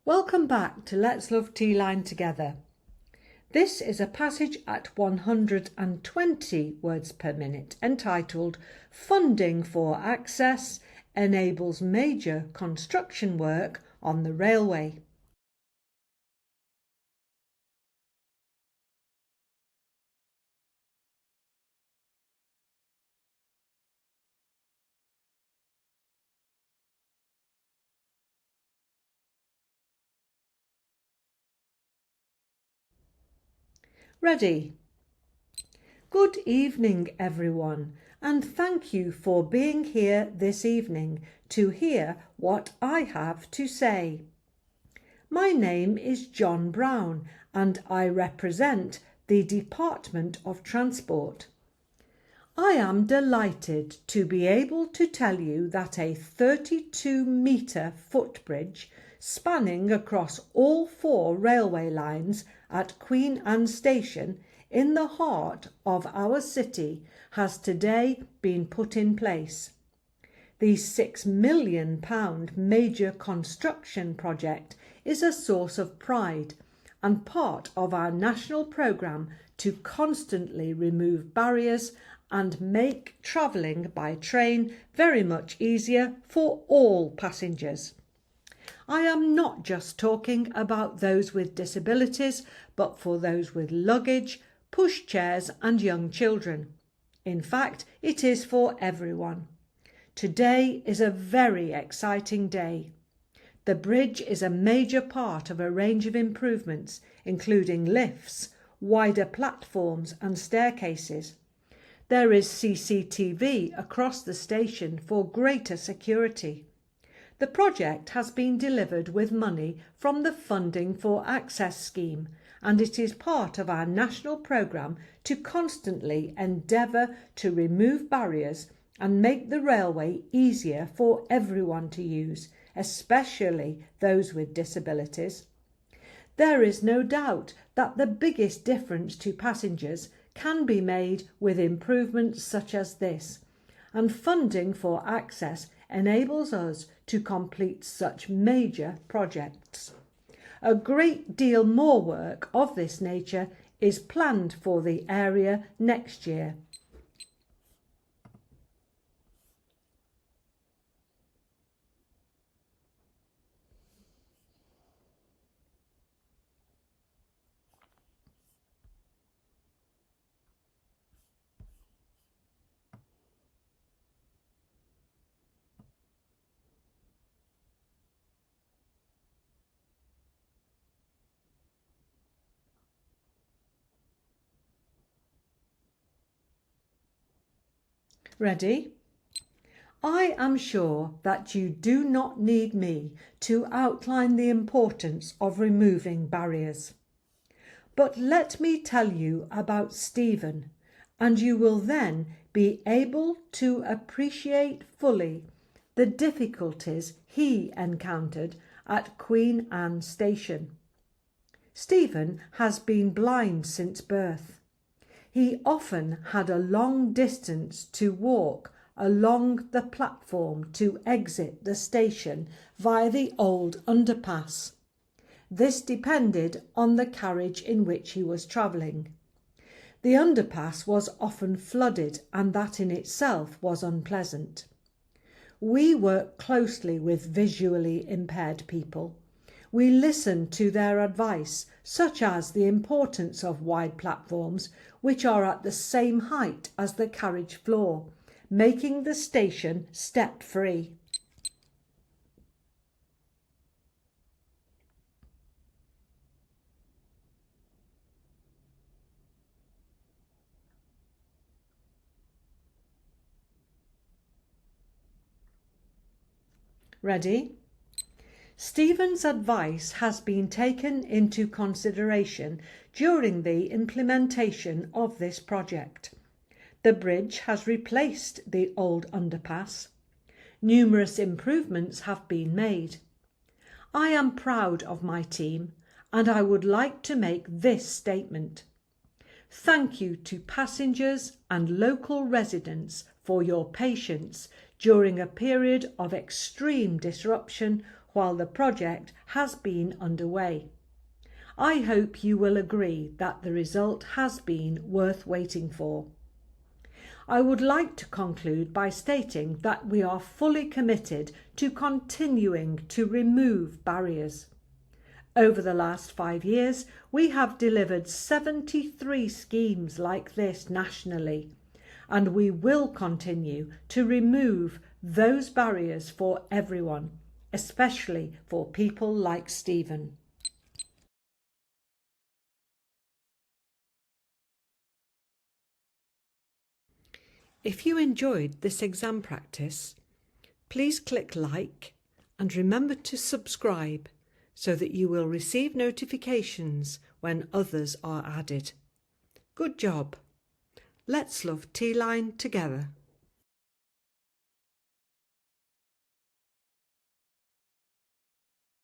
Welcome back to Let's Love Tea-Line Together. This is a passage at 120 words per minute entitled Funding for Access Enables Major Construction Work on the Railway. Ready? Good evening, everyone, and thank you for being here this evening to hear what I have to say. My name is John Brown and I represent the Department of Transport. I am delighted to be able to tell you that a 32-metre footbridge spanning across all 4 railway lines at Queen Anne Station in the heart of our city has today been put in place. The £6 million major construction project is a source of pride and part of our national programme to constantly remove barriers and make travelling by train very much easier for all passengers. I am not just talking about those with disabilities, but for those with luggage, pushchairs and young children. In fact, it is for everyone. Today is a very exciting day. The bridge is a major part of a range of improvements, including lifts, wider platforms and staircases. There is CCTV across the station for greater security. The project has been delivered with money from the Funding for Access scheme, and it is part of our national programme to constantly endeavour to remove barriers and make the railway easier for everyone to use, especially those with disabilities. There is no doubt that the biggest difference to passengers can be made with improvements such as this, and Funding for Access enables us to complete such major projects. A great deal more work of this nature is planned for the area next year. Ready? I am sure that you do not need me to outline the importance of removing barriers. But let me tell you about Stephen, and you will then be able to appreciate fully the difficulties he encountered at Queen Anne Station. Stephen has been blind since birth. He often had a long distance to walk along the platform to exit the station via the old underpass. This depended on the carriage in which he was travelling. The underpass was often flooded, and that in itself was unpleasant. We work closely with visually impaired people. We listen to their advice, such as the importance of wide platforms which are at the same height as the carriage floor, making the station step-free. Ready? Stephen's advice has been taken into consideration during the implementation of this project. The bridge has replaced the old underpass. Numerous improvements have been made. I am proud of my team, and I would like to make this statement. Thank you to passengers and local residents for your patience during a period of extreme disruption while the project has been underway. I hope you will agree that the result has been worth waiting for. I would like to conclude by stating that we are fully committed to continuing to remove barriers. Over the last 5 years, we have delivered 73 schemes like this nationally, and we will continue to remove those barriers for everyone, especially for people like Stephen. If you enjoyed this exam practice, please click like and remember to subscribe so that you will receive notifications when others are added. Good job. Let's love T-Line together.